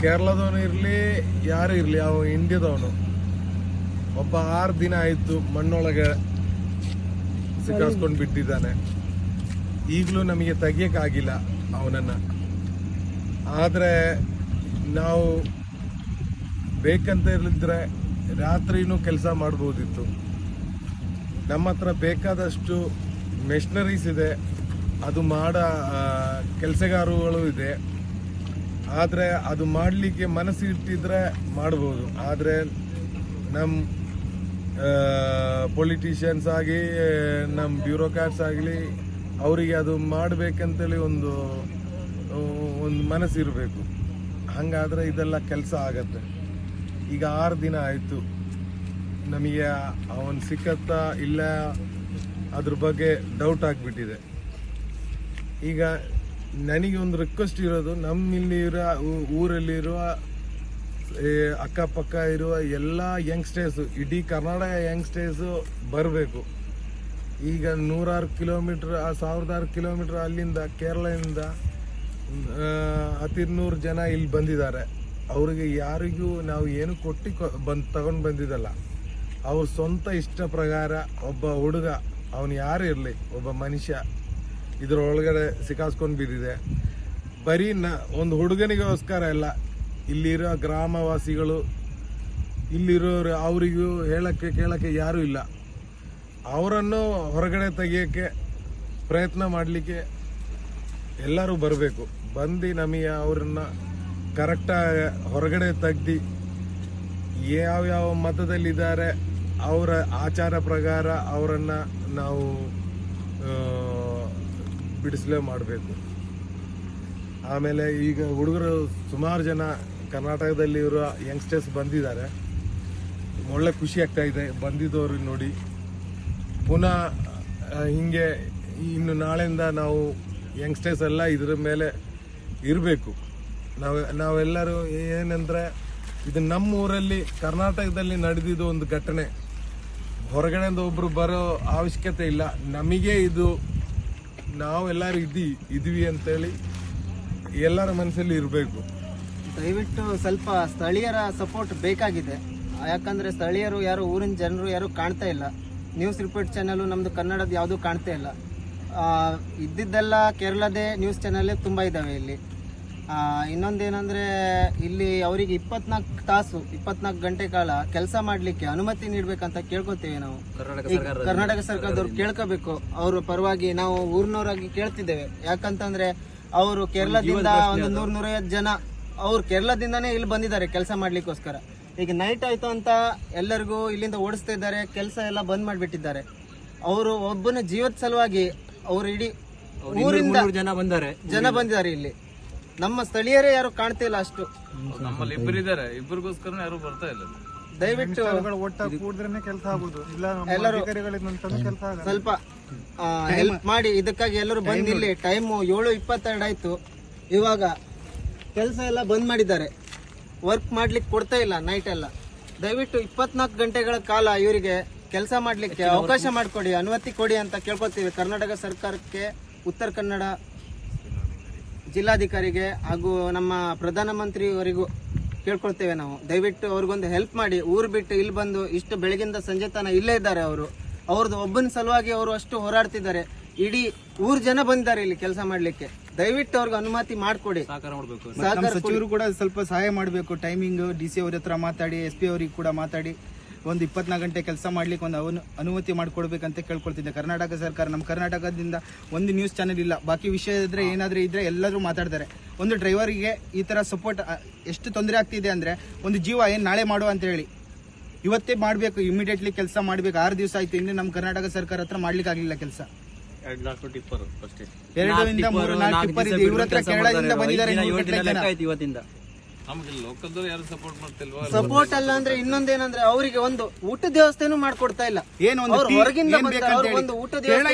ಕೇರಳದವನು ಇರಲಿ ಯಾರು ಇರಲಿ, ಅವ ಇಂಡಿಯಾದವನು ಒಬ್ಬ 6 ದಿನ ಆಯಿತು ಮಣ್ಣೊಳಗೆ ಸಿಕ್ಕಾಸ್ಕೊಂಡು ಬಿಟ್ಟಿದ್ದಾನೆ. ಈಗಲೂ ನಮಗೆ ತೆಗಿಯಕ್ಕಾಗಿಲ್ಲ ಅವನನ್ನು. ಆದರೆ ನಾವು ಬೇಕಂತ ಇರಲಿದ್ರೆ ರಾತ್ರಿನೂ ಕೆಲಸ ಮಾಡ್ಬೋದಿತ್ತು. ನಮ್ಮ ಹತ್ರ ಬೇಕಾದಷ್ಟು ಮೆಷಿನರೀಸ್ ಇದೆ, ಅದು ಕೆಲಸಗಾರಗಳು ಇದೆ. ಆದರೆ ಅದು ಮಾಡಲಿಕ್ಕೆ ಮನಸ್ಸು ಇಟ್ಟಿದ್ರೆ ಮಾಡ್ಬೋದು. ಆದರೆ ನಮ್ಮ ಪೊಲಿಟಿಷಿಯನ್ಸ್ ಆಗಿ ನಮ್ಮ ಬ್ಯೂರೋಕ್ರಾಟ್ಸ್ ಆಗಲಿ ಅವರಿಗೆ ಅದು ಮಾಡಬೇಕಂತೇಳಿ ಒಂದು ಮನಸ್ಸು ಇರಬೇಕು. ಹಾಗಾದರೆ ಇದೆಲ್ಲ ಕೆಲಸ ಆಗತ್ತೆ. ಈಗ 6 ದಿನ ಆಯಿತು, ನಮಗೆ ಅವನು ಸಿಕ್ಕತ್ತಾ ಇಲ್ಲ ಅದ್ರ ಬಗ್ಗೆ ಡೌಟ್ ಆಗಿಬಿಟ್ಟಿದೆ. ಈಗ ನನಗೆ ಒಂದು ರಿಕ್ವೆಸ್ಟ್ ಇರೋದು, ನಮ್ಮಿಲ್ಲಿರೋ ಊರಲ್ಲಿರುವ ಅಕ್ಕಪಕ್ಕ ಇರುವ ಎಲ್ಲ ಯಂಗ್ಸ್ಟರ್ಸು, ಇಡೀ ಕರ್ನಾಟಕ ಯಂಗ್ಸ್ಟರ್ಸು ಬರಬೇಕು. ಈಗ 100 ಕಿಲೋಮೀಟ್ರ್ 1000 ಕಿಲೋಮೀಟ್ರ್ ಅಲ್ಲಿಂದ ಕೇರಳದಿಂದ 100 ಜನ ಇಲ್ಲಿ ಬಂದಿದ್ದಾರೆ. ಅವರಿಗೆ ಯಾರಿಗೂ ನಾವು ಏನು ಕೊಟ್ಟು ತಗೊಂಡು ಬಂದಿದ್ದಲ್ಲ. ಅವ್ರ ಸ್ವಂತ ಇಷ್ಟ ಪ್ರಕಾರ ಒಬ್ಬ ಹುಡುಗ, ಅವನು ಯಾರು ಇರಲಿ, ಒಬ್ಬ ಮನುಷ್ಯ ಇದರೊಳಗಡೆ ಸಿಕ್ಕಾಸ್ಕೊಂಡು ಬಿದ್ದಿದೆ. ಬರೀ ಒಂದು ಹುಡುಗನಿಗೋಸ್ಕರ ಎಲ್ಲ, ಇಲ್ಲಿರೋ ಗ್ರಾಮವಾಸಿಗಳು, ಇಲ್ಲಿರೋರು ಅವರಿಗೂ ಕೇಳಕ್ಕೆ ಯಾರೂ ಇಲ್ಲ. ಅವರನ್ನು ಹೊರಗಡೆ ತೆಗಿಯೋಕ್ಕೆ ಪ್ರಯತ್ನ ಮಾಡಲಿಕ್ಕೆ ಎಲ್ಲರೂ ಬರಬೇಕು. ಬಂದು ನಮಗೆ ಅವ್ರನ್ನ ಕರೆಕ್ಟಾಗಿ ಹೊರಗಡೆ ತೆಗ್ದು ಯಾವ್ಯಾವ ಮತದಲ್ಲಿದ್ದಾರೆ ಅವರ ಆಚಾರ ಪ್ರಕಾರ ಅವರನ್ನು ನಾವು ಬಿಡಿಸಲೇ ಮಾಡಬೇಕು. ಆಮೇಲೆ ಈಗ ಹುಡುಗರು ಸುಮಾರು ಜನ ಕರ್ನಾಟಕದಲ್ಲಿರೋ ಯಂಗ್ಸ್ಟರ್ಸ್ ಬಂದಿದ್ದಾರೆ. ಒಳ್ಳೆ ಖುಷಿ ಆಗ್ತಾ ಇದೆ ಬಂದಿದ್ದವ್ರಿಗೆ ನೋಡಿ. ಪುನಃ ಹಿಂಗೆ ಇನ್ನು ನಾಳೆಯಿಂದ ನಾವು ಯಂಗ್ಸ್ಟರ್ಸ್ ಎಲ್ಲ ಇದ್ರ ಮೇಲೆ ಇರಬೇಕು. ನಾವೆಲ್ಲರೂ ಏನಂದರೆ, ಇದು ನಮ್ಮ ಊರಲ್ಲಿ ಕರ್ನಾಟಕದಲ್ಲಿ ನಡೆದಿದ್ದು ಒಂದು ಘಟನೆ. ಹೊರಗಡೆಯಿಂದ ಒಬ್ಬರು ಬರೋ ಅವಶ್ಯಕತೆ ಇಲ್ಲ. ನಮಗೆ ಇದು ನಾವೆಲ್ಲರೂ ಇದ್ವಿ ಅಂತೇಳಿ ಎಲ್ಲರ ಮನಸ್ಸಲ್ಲಿ ಇರಬೇಕು. ದಯವಿಟ್ಟು ಸ್ವಲ್ಪ ಸ್ಥಳೀಯರ ಸಪೋರ್ಟ್ ಬೇಕಾಗಿದೆ. ಯಾಕಂದರೆ ಸ್ಥಳೀಯರು ಯಾರು, ಊರಿನ ಜನರು ಯಾರು ಕಾಣ್ತಾ ಇಲ್ಲ. ನ್ಯೂಸ್ ರಿಪೋರ್ಟ್ ಚಾನಲ್ ನಮ್ಮದು ಕನ್ನಡದ ಯಾವುದೂ ಕಾಣ್ತಾ ಇಲ್ಲ. ಇದ್ದಿದ್ದೆಲ್ಲ ಕೇರಳದೇ ನ್ಯೂಸ್ ಚಾನಲ್ ತುಂಬ ಇದ್ದಾವೆ ಇಲ್ಲಿ. ಇನ್ನೊಂದೇನೆಂದರೆ, ಇಲ್ಲಿ ಅವರಿಗೆ 24 ಗಂಟೆ ಕಾಲ ಕೆಲಸ ಮಾಡಲಿಕ್ಕೆ ಅನುಮತಿ ನೀಡಬೇಕಂತ ಕೇಳ್ಕೊತೀವಿ ನಾವು. ಕರ್ನಾಟಕ ಸರ್ಕಾರದವ್ರು ಕೇಳ್ಕೋಬೇಕು. ಅವ್ರ ಪರವಾಗಿ ನಾವು ಊರಿನವರಾಗಿ ಕೇಳ್ತಿದ್ದೇವೆ. ಯಾಕಂತಂದ್ರೆ ಅವರು ಕೇರಳದಿಂದ ಒಂದು 100-150 ಜನ ಅವ್ರು ಕೇರಳದಿಂದಾನೇ ಇಲ್ಲಿ ಬಂದಿದ್ದಾರೆ ಕೆಲಸ ಮಾಡ್ಲಿಕ್ಕೋಸ್ಕರ. ಈಗ ನೈಟ್ ಆಯ್ತು ಅಂತ ಎಲ್ಲರಿಗೂ ಇಲ್ಲಿಂದ ಓಡಿಸ್ತಾ ಇದ್ದಾರೆ, ಕೆಲಸ ಎಲ್ಲ ಬಂದ್ ಮಾಡಿಬಿಟ್ಟಿದ್ದಾರೆ. ಅವರು ಒಬ್ಬನ ಜೀವದ ಸಲುವಾಗಿ ಅವರು ಇಡೀ ಊರಿಂದ ಜನ ಬಂದಿದ್ದಾರೆ ಇಲ್ಲಿ. ನಮ್ಮ ಸ್ಥಳೀಯರೇ ಯಾರು ಕಾಣ್ತಿಲ್ಲ. ಅಷ್ಟು ನಮ್ಮಲ್ಲಿ ಇಬ್ಬರಿದ್ದಾರೆ, ಇಬ್ಬರಿಗೋಸ್ಕರ ಯಾರು ಬರ್ತಾ ಇಲ್ಲ. ದಯವಿಟ್ಟು ಎಲ್ಲರೂ ಸ್ವಲ್ಪ ಹೆಲ್ಪ್ ಮಾಡಿ. ಇದಕ್ಕಾಗಿ ಎಲ್ಲರೂ ಬಂದು ಇಲ್ಲಿ ಟೈಮ್ 7:22 ಆಯ್ತು. ಇವಾಗ ಕೆಲಸ ಎಲ್ಲ ಬಂದ್ ಮಾಡಿದ್ದಾರೆ, ವರ್ಕ್ ಮಾಡ್ಲಿಕ್ಕೆ ಕೊಡ್ತಾ ಇಲ್ಲ ನೈಟ್ ಎಲ್ಲ. ದಯವಿಟ್ಟು 24 ಗಂಟೆಗಳ ಕಾಲ ಇವರಿಗೆ ಕೆಲಸ ಮಾಡ್ಲಿಕ್ಕೆ ಅವಕಾಶ ಮಾಡಿಕೊಡಿ, ಅನುಮತಿ ಕೊಡಿ ಅಂತ ಕೇಳ್ಕೊತೀವಿ. ಕರ್ನಾಟಕ ಸರ್ಕಾರಕ್ಕೆ, ಉತ್ತರ ಕನ್ನಡ ಜಿಲ್ಲಾಧಿಕಾರಿಗೆ ಹಾಗೂ ನಮ್ಮ ಪ್ರಧಾನಮಂತ್ರಿಯವರಿಗೂ ಕೇಳ್ಕೊಳ್ತೇವೆ ನಾವು. ದಯವಿಟ್ಟು ಅವ್ರಿಗೊಂದು ಹೆಲ್ಪ್ ಮಾಡಿ. ಊರು ಬಿಟ್ಟು ಇಲ್ಲಿ ಬಂದು ಇಷ್ಟು ಬೆಳಗಿಂದ ಸಂಜೆ ತನ ಇಲ್ಲೇ ಇದ್ದಾರೆ. ಅವ್ರದ್ದು ಒಬ್ಬನ ಸಲುವಾಗಿ ಅವರು ಅಷ್ಟು ಹೋರಾಡ್ತಿದ್ದಾರೆ. ಇಡೀ ಊರ್ ಜನ ಬಂದಿದ್ದಾರೆ ಇಲ್ಲಿ ಕೆಲಸ ಮಾಡ್ಲಿಕ್ಕೆ. ದಯವಿಟ್ಟು ಅವ್ರಿಗೆ ಅನುಮತಿ ಮಾಡಿಕೊಡಿ. ಸಚಿವರು ಕೂಡ ಸ್ವಲ್ಪ ಸಹಾಯ ಮಾಡಬೇಕು. ಟೈಮಿಂಗ್ DC ಅವ್ರ ಹತ್ರ ಮಾತಾಡಿ, SP ಅವರಿಗೆ ಕೂಡ ಮಾತಾಡಿ ಒಂದು 24 ಗಂಟೆ ಕೆಲಸ ಮಾಡ್ಲಿಕ್ಕೆ ಒಂದು ಅನುಮತಿ ಮಾಡಿಕೊಡ್ಬೇಕಂತ ಕೇಳ್ಕೊಳ್ತಿದ್ದೆ. ಕರ್ನಾಟಕ ಸರ್ಕಾರ, ನಮ್ಮ ಕರ್ನಾಟಕದಿಂದ ಒಂದು ನ್ಯೂಸ್ ಚಾನೆಲ್ ಇಲ್ಲ. ಬಾಕಿ ವಿಷಯ ಇದ್ರೆ ಏನಾದ್ರೂ ಇದ್ರೆ ಎಲ್ಲರೂ ಮಾತಾಡ್ತಾರೆ. ಒಂದು ಡ್ರೈವರ್ಗೆ ಈ ತರ ಸಪೋರ್ಟ್ ಎಷ್ಟು ತೊಂದರೆ ಆಗ್ತಿದೆ ಅಂದ್ರೆ, ಒಂದು ಜೀವ ಏನ್ ನಾಳೆ ಮಾಡುವ ಅಂತ ಹೇಳಿ ಇವತ್ತೇ ಮಾಡಬೇಕು, ಇಮಿಡಿಯೇಟ್ಲಿ ಕೆಲಸ ಮಾಡ್ಬೇಕು. 6 ದಿವಸ ಆಯ್ತು, ಇನ್ನು ನಮ್ಮ ಕರ್ನಾಟಕ ಸರ್ಕಾರ ಹತ್ರ ಮಾಡ್ಲಿಕ್ಕೆ ಆಗ್ಲಿಲ್ಲ ಕೆಲಸ. 2-4 ಟಿಪ್ಪರ್ ಅಷ್ಟೇ. 2-3 ಟಿಪ್ಪರ್ ಇದೆ. ಇವ್ರ ಹತ್ರ ಕೇರಳದಿಂದ ಬಂದಿದ್ದಾರೆ. ಸಪೋರ್ಟ್ ಅಲ್ಲ ಅಂದ್ರೆ ಇನ್ನೊಂದೇನಂದ್ರೆ, ಅವರಿಗೆ ಒಂದು ಊಟದ ವ್ಯವಸ್ಥೆನೂ ಮಾಡ್ಕೊಡ್ತಾ ಇಲ್ಲ. ಹೊರಗಿಂದ ಒಂದು ಊಟದ ವ್ಯವಸ್ಥೆ